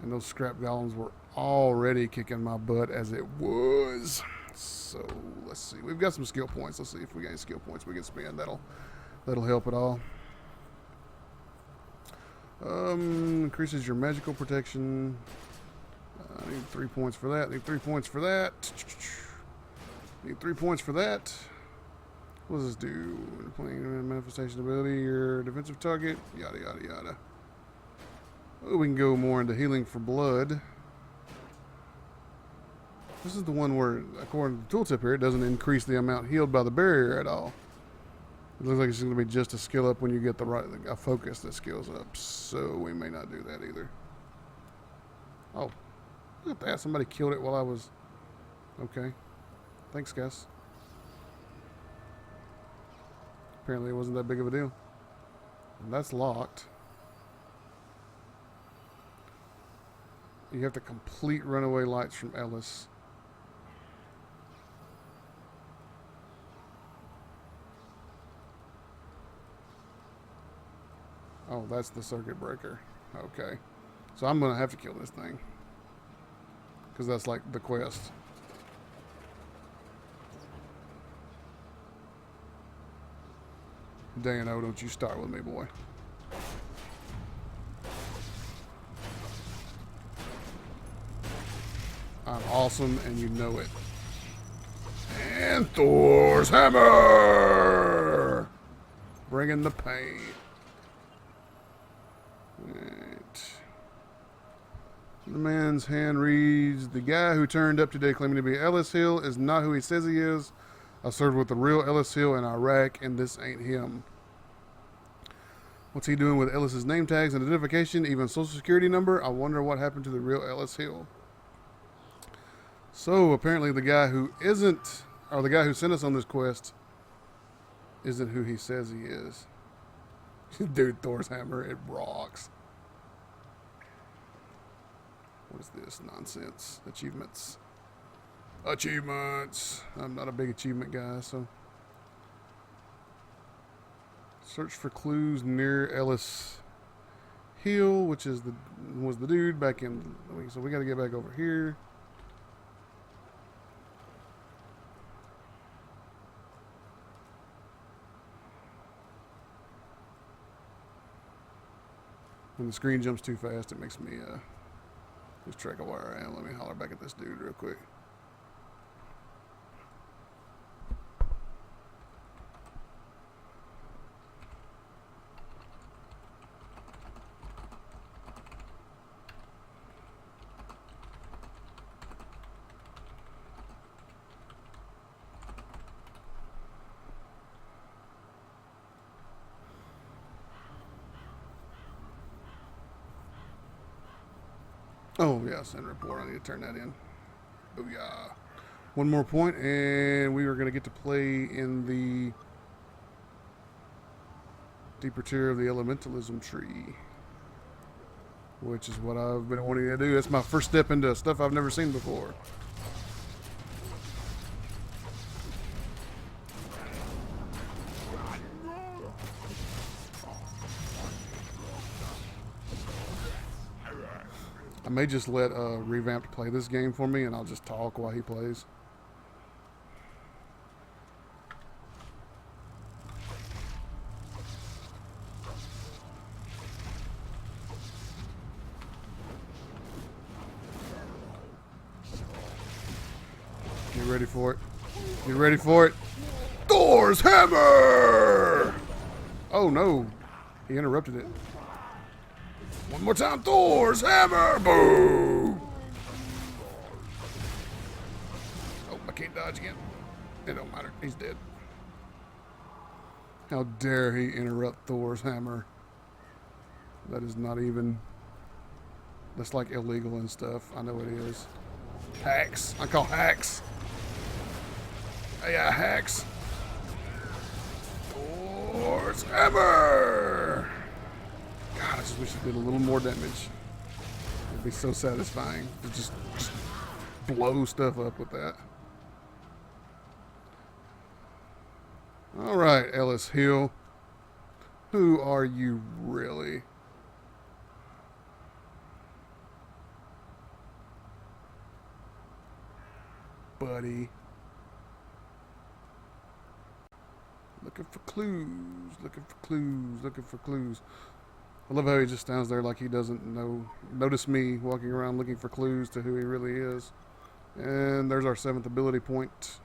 And those scrap golems were already kicking my butt as it was. So let's see. We've got some skill points. Let's see if we got any skill points we can spend. That'll help at all. Increases your magical protection. I need 3 points for that. Need 3 points for that. Need 3 points for that. What does this do? Playing manifestation ability, your defensive target, yada yada yada. Oh, we can go more into healing for blood. This is the one where, according to the tooltip here, it doesn't increase the amount healed by the barrier at all. It looks like it's going to be just a skill up when you get a focus that skills up. So we may not do that either. Oh, look at that. Somebody killed it while I was... Okay. Thanks, guys. Apparently it wasn't that big of a deal. And that's locked. You have to complete runaway lights from Ellis. Oh, that's the circuit breaker. Okay. So I'm going to have to kill this thing. Because that's like the quest. Dano, don't you start with me, boy. I'm awesome, and you know it. And Thor's hammer! Bringing the pain. Right. The man's hand reads, the guy who turned up today claiming to be Ellis Hill is not who he says he is. I served with the real Ellis Hill in Iraq, and this ain't him. What's he doing with Ellis's name tags and identification, even social security number? I wonder what happened to the real Ellis Hill. So apparently the guy who isn't, or the guy who sent us on this quest, isn't who he says he is. Dude, Thor's hammer, it rocks. What is this nonsense? Achievements. Achievements. I'm not a big achievement guy, so. Search for clues near Ellis Hill, which is was the dude back in. So we got to get back over here. When the screen jumps too fast, it makes me lose track of where I am. Let me holler back at this dude real quick. Oh, yeah, send report. I need to turn that in. Booyah. One more point, and we are going to get to play in the deeper tier of the elementalism tree, which is what I've been wanting to do. That's my first step into stuff I've never seen before. I may just let Revamped play this game for me, and I'll just talk while he plays. Get ready for it. Get ready for it. Thor's hammer! Oh, no. He interrupted it. One more time, Thor's hammer! Boom! Oh, I can't dodge again. It don't matter. He's dead. How dare he interrupt Thor's hammer? That is not even... That's like illegal and stuff. I know it is. Hacks. I call hacks. Yeah, hacks. Thor's hammer! God, I just wish it did a little more damage. It'd be so satisfying to just blow stuff up with that. All right, Ellis Hill. Who are you really? buddy. Looking for clues, looking for clues, looking for clues. I love how he just stands there like he doesn't notice me walking around looking for clues to who he really is. And there's our 7th ability point.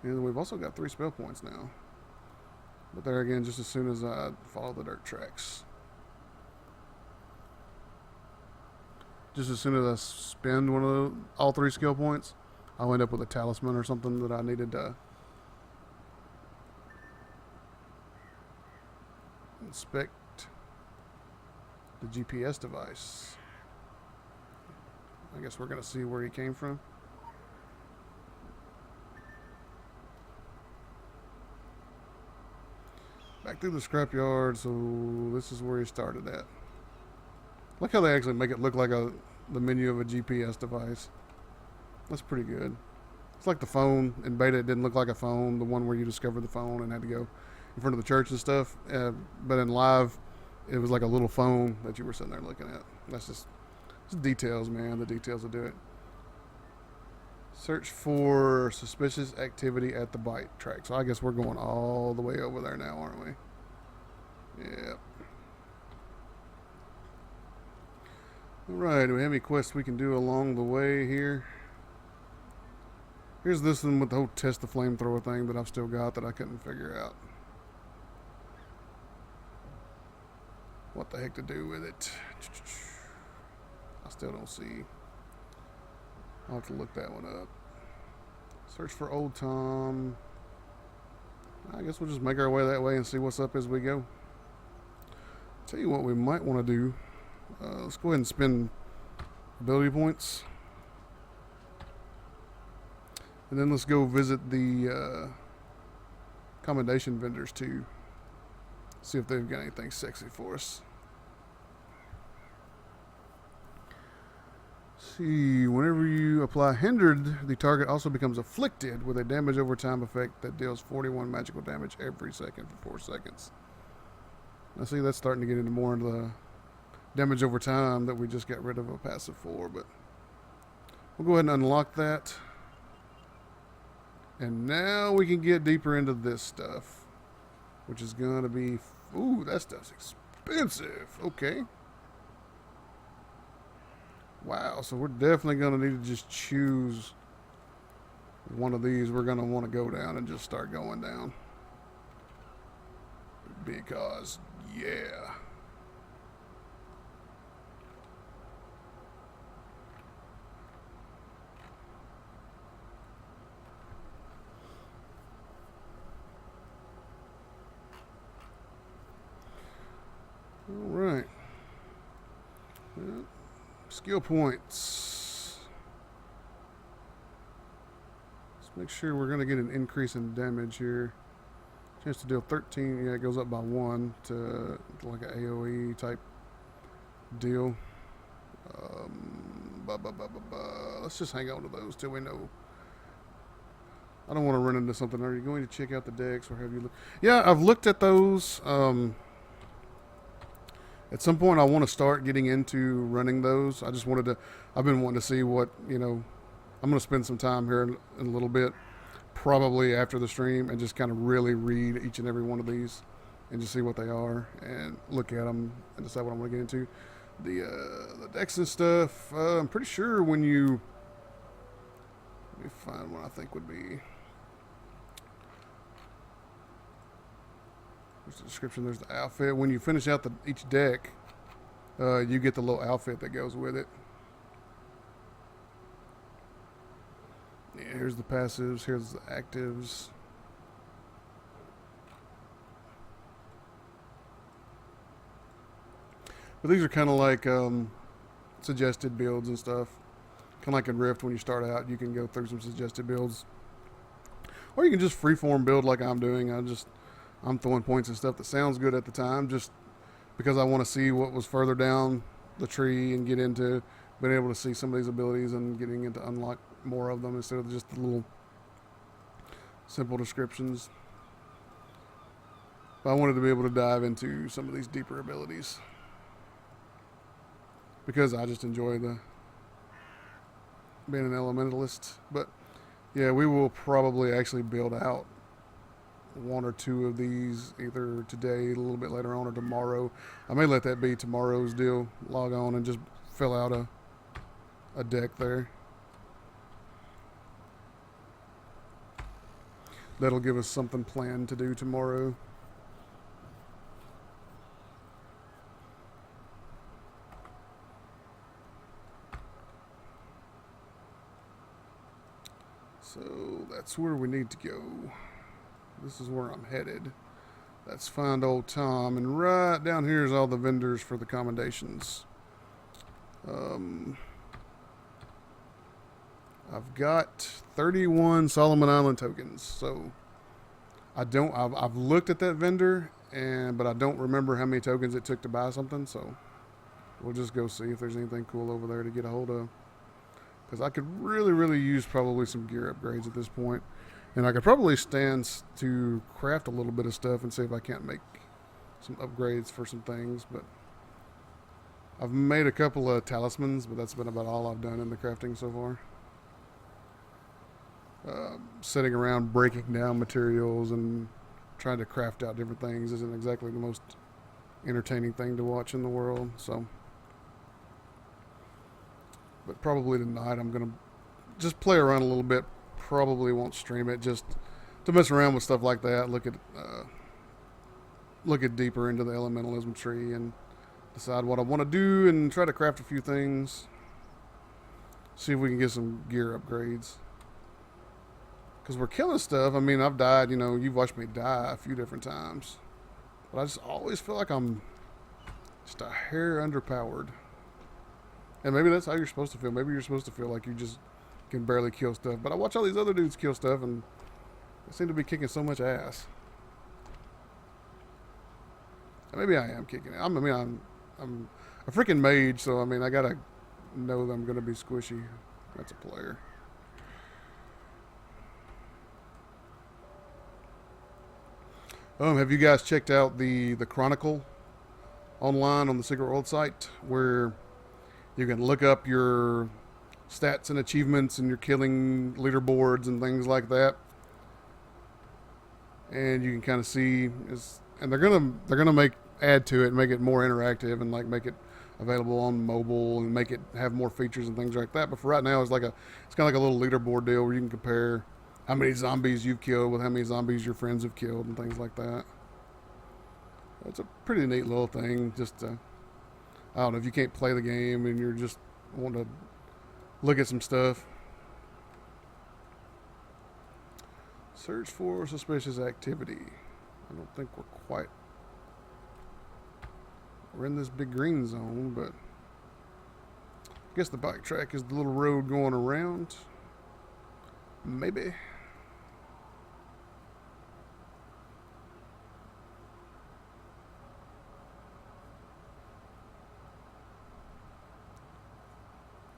And we've also got 3 spell points now. But there again, just as soon as I follow the dirt tracks. Just as soon as I spend all 3 skill points, I'll end up with a talisman or something that I needed to inspect the GPS device. I guess we're going to see where he came from. Back through the scrapyard, so this is where he started at. Look how they actually make it look like the menu of a GPS device. That's pretty good. It's like the phone. In beta, it didn't look like a phone, the one where you discovered the phone and had to go in front of the church and stuff. But in live, it was like a little phone that you were sitting there looking at. That's just details, man. The details will do it. Search for suspicious activity at the bike track. So I guess we're going all the way over there now, aren't we? Yep. Alright, do we have any quests we can do along the way here? Here's this one with the whole test the flamethrower thing that I've still got that I couldn't figure out. What the heck to do with it? I still don't see. I'll have to look that one up. Search for Old Tom. I guess we'll just make our way that way and see what's up as we go. Tell you what we might want to do. Let's go ahead and spend ability points. And then let's go visit the commendation vendors too. See if they've got anything sexy for us. See, whenever you apply hindered, the target also becomes afflicted with a damage over time effect that deals 41 magical damage every second for 4 seconds. Now see, that's starting to get into more of the damage over time that we just got rid of a passive for, but we'll go ahead and unlock that. And now we can get deeper into this stuff, which is going to be, ooh, that stuff's expensive. Okay. Wow, so we're definitely going to need to just choose one of these. We're going to want to go down and just start going down. Because, yeah. All right. Well, skill points. Let's make sure we're going to get an increase in damage here. Chance to deal 13. Yeah, it goes up by 1 to like an AoE type deal. Let's just hang on to those till we know. I don't want to run into something. Are you going to check out the decks or have you looked? Yeah, I've looked at those. At some point, I want to start getting into running those. I've been wanting to see what, I'm going to spend some time here in a little bit, probably after the stream, and just kind of really read each and every one of these and just see what they are and look at them and decide what I want to get into. The decks and stuff, I'm pretty sure when you, let me find what I think would be. There's the description, there's the outfit. When you finish out each deck, you get the little outfit that goes with it. Yeah, here's the passives, here's the actives. But these are kind of like suggested builds and stuff. Kind of like in Rift, when you start out, you can go through some suggested builds. Or you can just freeform build like I'm doing. I'm throwing points and stuff that sounds good at the time, just because I want to see what was further down the tree and get into being able to see some of these abilities and getting into unlock more of them instead of just the little simple descriptions. But I wanted to be able to dive into some of these deeper abilities because I just enjoy the being an elementalist. But yeah, we will probably actually build out one or two of these either today, a little bit later on, or tomorrow. I may let that be tomorrow's deal. Log on and just fill out a deck there. That'll give us something planned to do tomorrow. So that's where we need to go. This is where I'm headed. That's find old Tom. And right down here is all the vendors for the commendations. I've got 31 Solomon Island tokens. So I've looked at that vendor, but I don't remember how many tokens it took to buy something. So we'll just go see if there's anything cool over there to get a hold of. Because I could really use probably some gear upgrades at this point. And I could probably stand to craft a little bit of stuff and see if I can't make some upgrades for some things. But I've made a couple of talismans, but that's been about all I've done in the crafting so far. Sitting around breaking down materials and trying to craft out different things isn't exactly the most entertaining thing to watch in the world. So, but probably tonight I'm going to just play around a little bit. Probably won't stream it, just to mess around with stuff like that. Look at deeper into the elementalism tree and decide what I want to do and try to craft a few things. See if we can get some gear upgrades. Because we're killing stuff. I mean, I've died, you've watched me die a few different times. But I just always feel like I'm just a hair underpowered. And maybe that's how you're supposed to feel. Maybe you're supposed to feel like you just can barely kill stuff. But I watch all these other dudes kill stuff and they seem to be kicking so much ass. And maybe I am kicking it. I'm a freaking mage, so I gotta know that I'm gonna be squishy. That's a player. Have you guys checked out the Chronicle online on the Secret World site where you can look up your stats and achievements and your killing leaderboards and things like that, and you can kind of see and they're gonna add to it and make it more interactive and make it available on mobile and make it have more features and things like that. But for right now, it's kind of like a little leaderboard deal where you can compare how many zombies you've killed with how many zombies your friends have killed and things like that. It's a pretty neat little thing. Just I don't know, if you can't play the game and you're just wanting to look at some stuff. Search for suspicious activity. I don't think we're in this big green zone, but I guess the bike track is the little road going around. Maybe.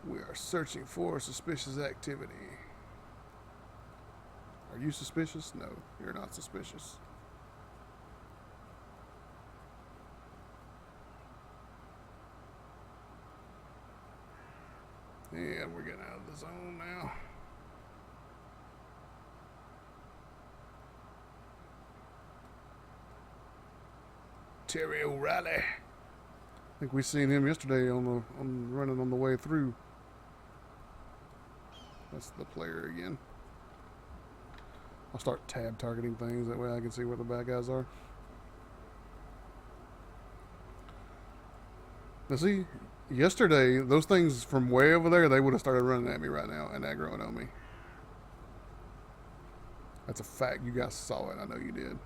We are searching for suspicious activity. Are you suspicious? No, you're not suspicious. And we're getting out of the zone now. Terry O'Reilly. I think we seen him yesterday on running on the way through. That's the player again. I'll start tab targeting things, that way I can see where the bad guys are. Now see, yesterday, those things from way over there, they would have started running at me right now and aggroing on me. That's a fact. You guys saw it. I know you did.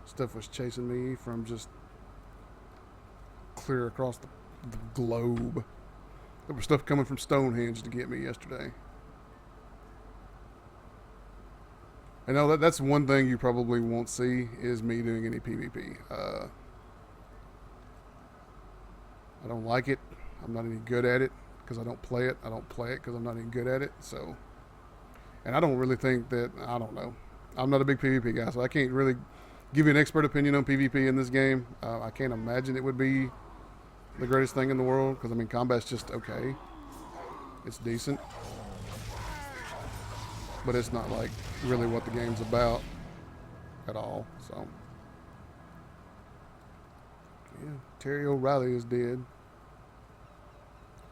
Stuff was chasing me from just clear across the globe. There was stuff coming from Stonehenge to get me yesterday. And now that's one thing you probably won't see is me doing any PvP. I don't like it. I'm not any good at it because I don't play it. I don't play it because I'm not any good at it. So, and I don't really think that, I don't know. I'm not a big PvP guy, so I can't really give you an expert opinion on PvP in this game. I can't imagine it would be the greatest thing in the world because, combat's just okay. It's decent. But it's not like really what the game's about at all. So yeah, Terry O'Reilly is dead.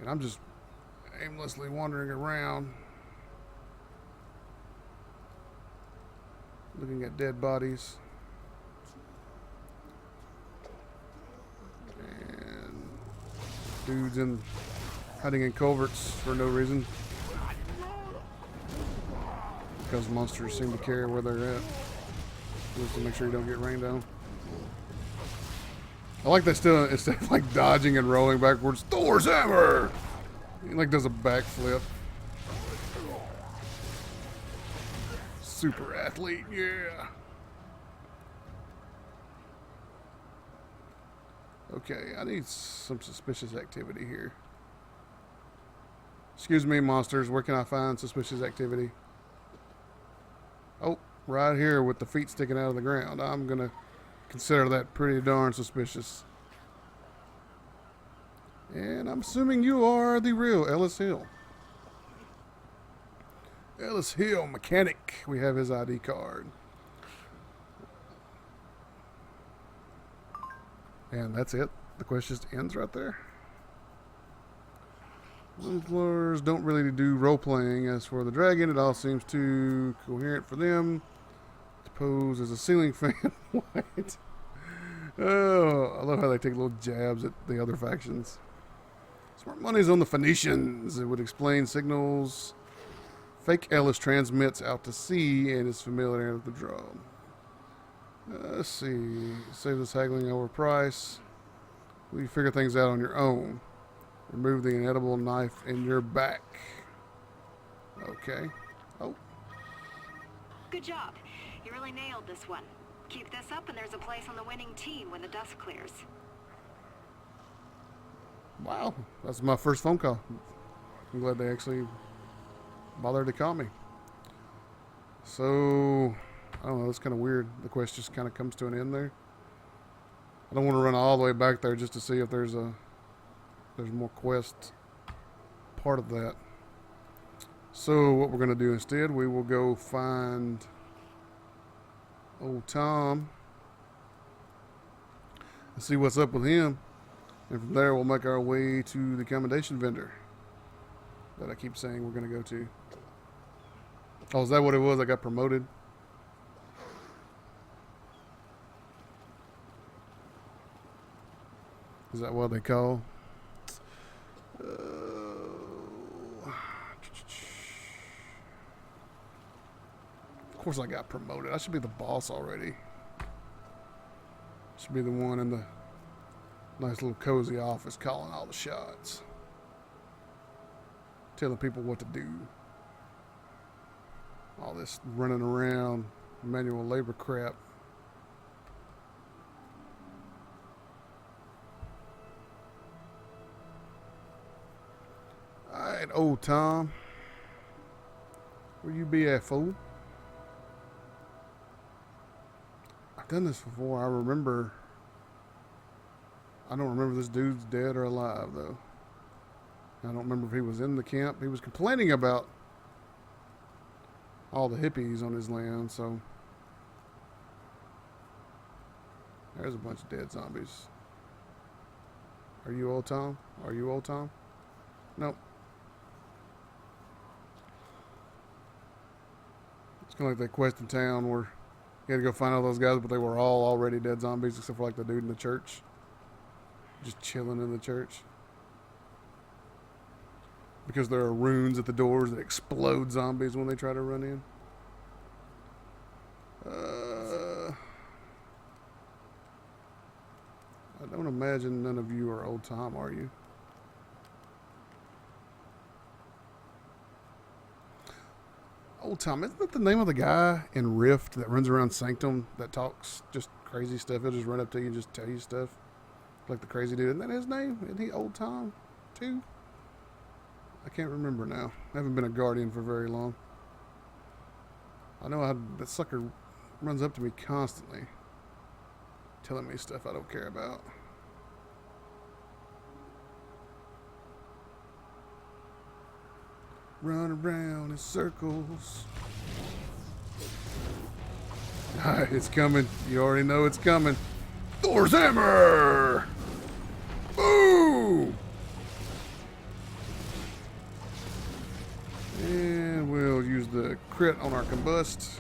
And I'm just aimlessly wandering around looking at dead bodies. And dudes hiding in culverts for no reason. Because monsters seem to care where they're at. Just to make sure you don't get rained on. I like that still, instead of like dodging and rolling backwards, Thor's hammer! He like does a backflip. Super athlete, yeah. Okay, I need some suspicious activity here. Excuse me, monsters, where can I find suspicious activity? Oh, right here with the feet sticking out of the ground. I'm gonna consider that pretty darn suspicious. And I'm assuming you are the real Ellis Hill. Ellis Hill, mechanic. We have his ID card. And that's it. The quest just ends right there. Explorers don't really do role-playing. As for the dragon, it all seems too coherent for them to pose as a ceiling fan. What? Oh, I love how they take little jabs at the other factions. Smart money's on the Phoenicians. It would explain signals fake Ellis transmits out to sea and is familiar with the draw. Let's see. Save this haggling over price. Will you figure things out on your own? Remove the inedible knife in your back. Okay. Oh. Good job. You really nailed this one. Keep this up and there's a place on the winning team when the dust clears. Wow. That's my first phone call. I'm glad they actually bothered to call me. So, I don't know. It's kind of weird. The quest just kind of comes to an end there. I don't want to run all the way back there just to see if there's more quest part of that. So what we're going to do instead, we will go find old Tom and see what's up with him. And from there, we'll make our way to the accommodation vendor that I keep saying we're going to go to. Oh, is that what it was? I got promoted? Is that what they call? Of course I got promoted. I should be the boss already. Should be the one in the nice little cozy office calling all the shots. Telling people what to do. All this running around, manual labor crap. Alright, old Tom. Where you be at, fool? I've done this before. I don't remember this dude's dead or alive, though. I don't remember if he was in the camp. He was complaining about all the hippies on his land, so there's a bunch of dead zombies. Are you old Tom? Are you old Tom? Nope. It's kind of like that quest in town where you had to go find all those guys, but they were all already dead zombies, except for like the dude in the church. Just chilling in the church. Because there are runes at the doors that explode zombies when they try to run in. I don't imagine none of you are old Tom, are you? Old Tom, isn't that the name of the guy in Rift that runs around Sanctum that talks just crazy stuff? He'll just run up to you and just tell you stuff. Like the crazy dude. Isn't that his name? Isn't he Old Tom too? I can't remember now. I haven't been a guardian for very long. I know that sucker runs up to me constantly, telling me stuff I don't care about. Run around in circles. It's coming. You already know it's coming. Thor's hammer! Boom! And we'll use the crit on our combust.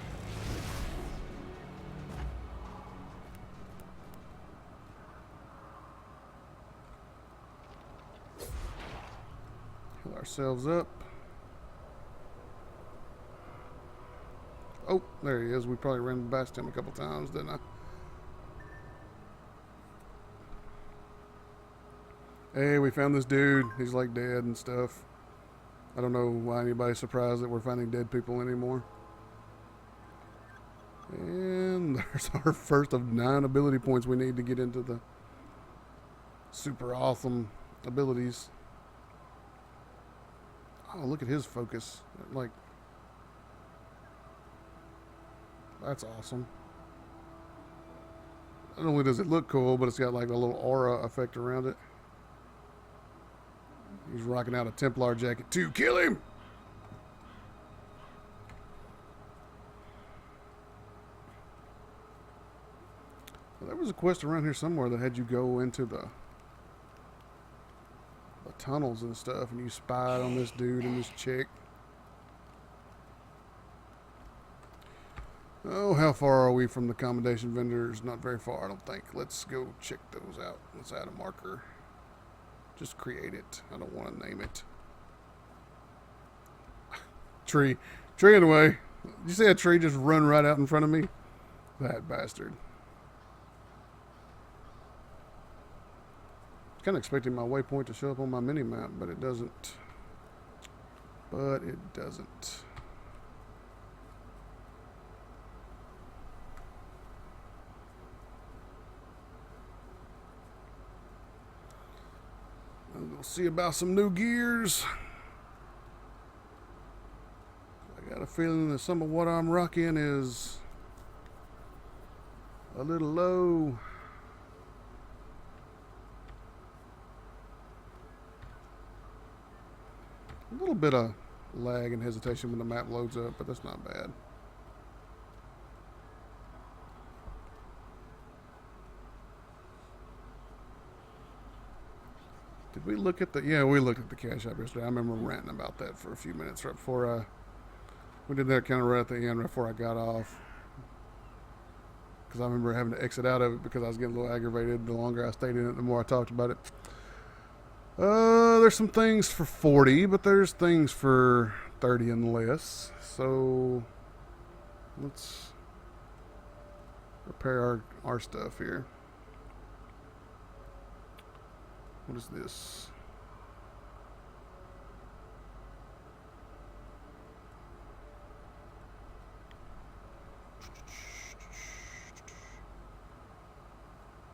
Heal ourselves up. Oh, there he is. We probably ran past him a couple times, didn't I? Hey, we found this dude. He's like dead and stuff. I don't know why anybody's surprised that we're finding dead people anymore. And there's our first of 9 ability points we need to get into the super awesome abilities. Oh, look at his focus. Like, that's awesome. Not only does it look cool, but it's got like a little aura effect around it. He's rocking out a Templar jacket too. Kill him! Well, there was a quest around here somewhere that had you go into the tunnels and stuff, and you spied on this dude and this chick. Oh, how far are we from the accommodation vendors? Not very far, I don't think. Let's go check those out. Let's add a marker. Just create it. I don't want to name it. Tree. Tree in the way. Did you see a tree just run right out in front of me? That bastard. I was kind of expecting my waypoint to show up on my mini-map, but it doesn't. But it doesn't. We'll see about some new gears. I got a feeling that some of what I'm rocking is a little low. A little bit of lag and hesitation when the map loads up, but that's not bad. Did we look at the... Yeah, we looked at the cash shop yesterday. I remember ranting about that for a few minutes right before we did that kind of right at the end, right before I got off. Because I remember having to exit out of it because I was getting a little aggravated. The longer I stayed in it, the more I talked about it. There's some things for 40, but there's things for 30 and less. So let's repair our stuff here. What is this?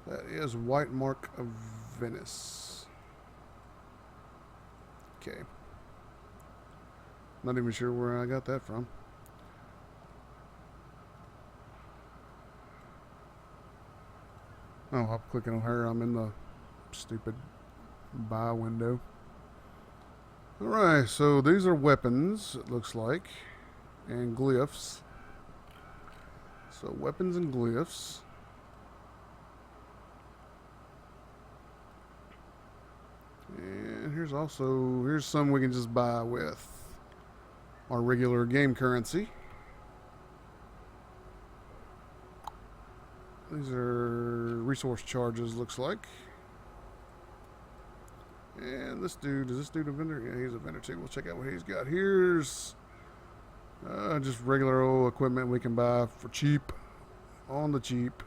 That is White Mark of Venice. Okay. Not even sure where I got that from. Oh, I'm clicking on her. I'm in the stupid buy window. Alright, so these are weapons, it looks like, and glyphs. So weapons and glyphs. And here's some we can just buy with our regular game currency. These are resource charges, looks like. And this dude, is this dude a vendor? Yeah, he's a vendor too. We'll check out what he's got. Here's just regular old equipment we can buy for cheap, on the cheap.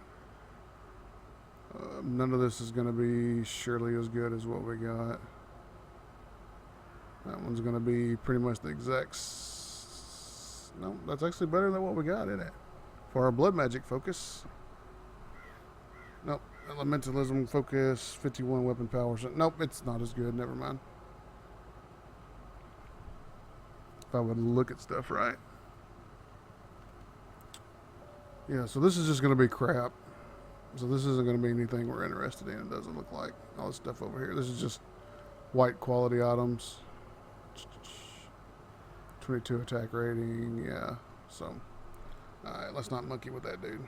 None of this is going to be surely as good as what we got. That one's going to be pretty much the exact... No, that's actually better than what we got, isn't it? For our blood magic focus. Nope. Elementalism focus, 51 weapon power. Nope, it's not as good. Never mind. If I would look at stuff right. Yeah, so this is just going to be crap. So this isn't going to be anything we're interested in, it doesn't look like. All this stuff over here. This is just white quality items. 22 attack rating, yeah. So, alright, let's not monkey with that dude.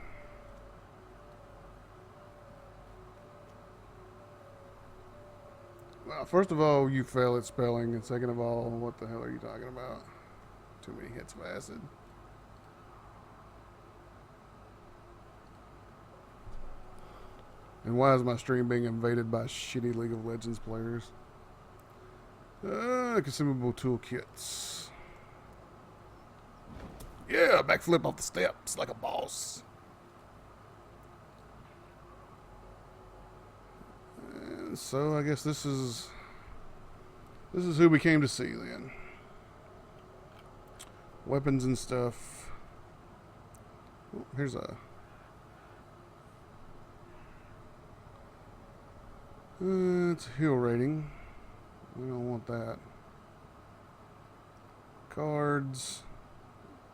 Well, first of all, you fail at spelling, and second of all, what the hell are you talking about? Too many hits of acid. And why is my stream being invaded by shitty League of Legends players? Consumable toolkits. Yeah, backflip off the steps like a boss. And so I guess this is who we came to see then. Weapons and stuff. Oh, here's a it's a heal rating. We don't want that. Cards.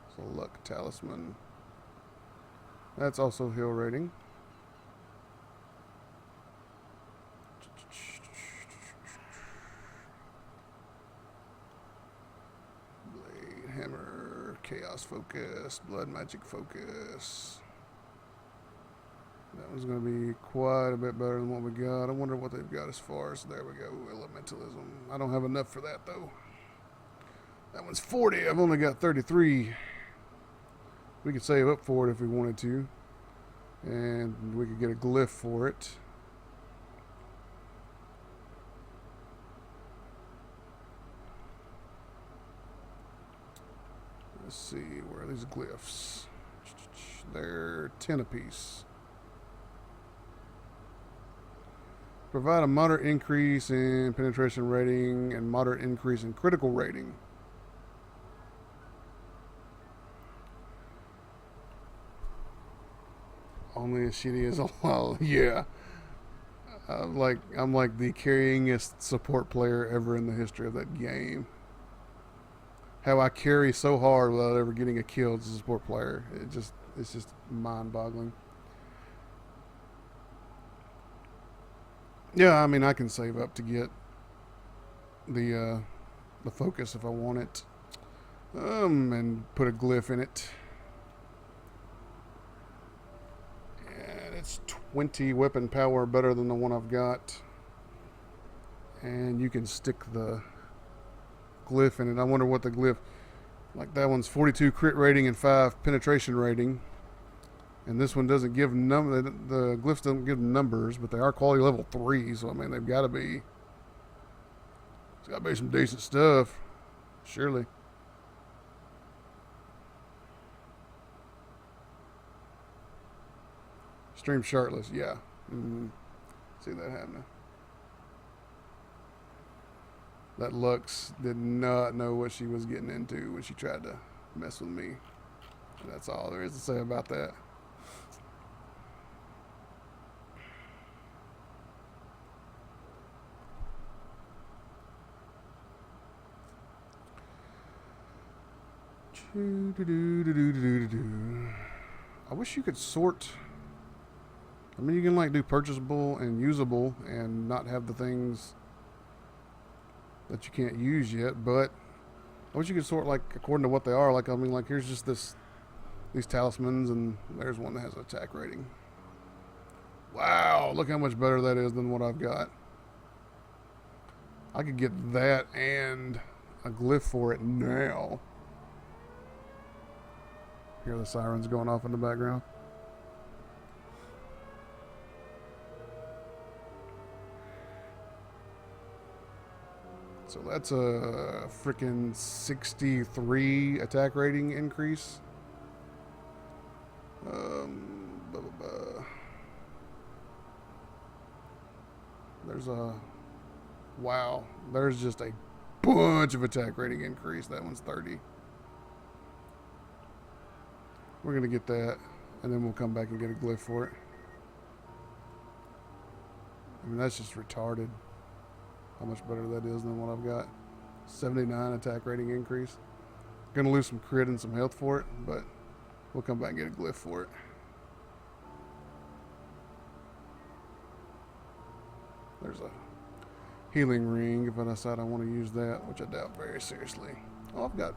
It's a luck talisman. That's also heal rating. Blade, hammer, chaos focus, blood magic focus. That one's going to be quite a bit better than what we got. I wonder what they've got as far as, there we go, elementalism. I don't have enough for that, though. That one's 40. I've only got 33. We could save up for it if we wanted to. And we could get a glyph for it. Let's see, where are these glyphs? They're 10 apiece. Provide a moderate increase in penetration rating and moderate increase in critical rating. Only as shitty as a yeah. I'm like the carryingest support player ever in the history of that game. How I carry so hard without ever getting a kill as a support player. It's just mind-boggling. Yeah, I mean, I can save up to get the focus if I want it, and put a glyph in it. And it's 20 weapon power, better than the one I've got. And you can stick the glyph in it. I wonder what the glyph, like that one's 42 crit rating and 5 penetration rating. And this one doesn't give the glyphs don't give numbers, but they are quality level 3, so I mean they've got to be. It's got to be some decent stuff, surely. Stream shirtless, yeah. See that happening. That Lux did not know what she was getting into when she tried to mess with me. And that's all there is to say about that. I wish you could sort. I mean, you can like do purchasable and usable and not have the things that you can't use yet, but I wish you could sort like according to what they are. Like, I mean, like here's just these talismans, and there's one that has an attack rating. Wow, look how much better that is than what I've got. I could get that and a glyph for it now. Hear the sirens going off in the background. So that's a freaking 63 attack rating increase. There's a wow. There's just a bunch of attack rating increase. That one's 30. We're gonna get that, and then we'll come back and get a glyph for it. I mean, that's just retarded. How much better that is than what I've got. 79 attack rating increase. Gonna lose some crit and some health for it, but we'll come back and get a glyph for it. There's a healing ring if I decide I want to use that, which I doubt very seriously. Oh, I've got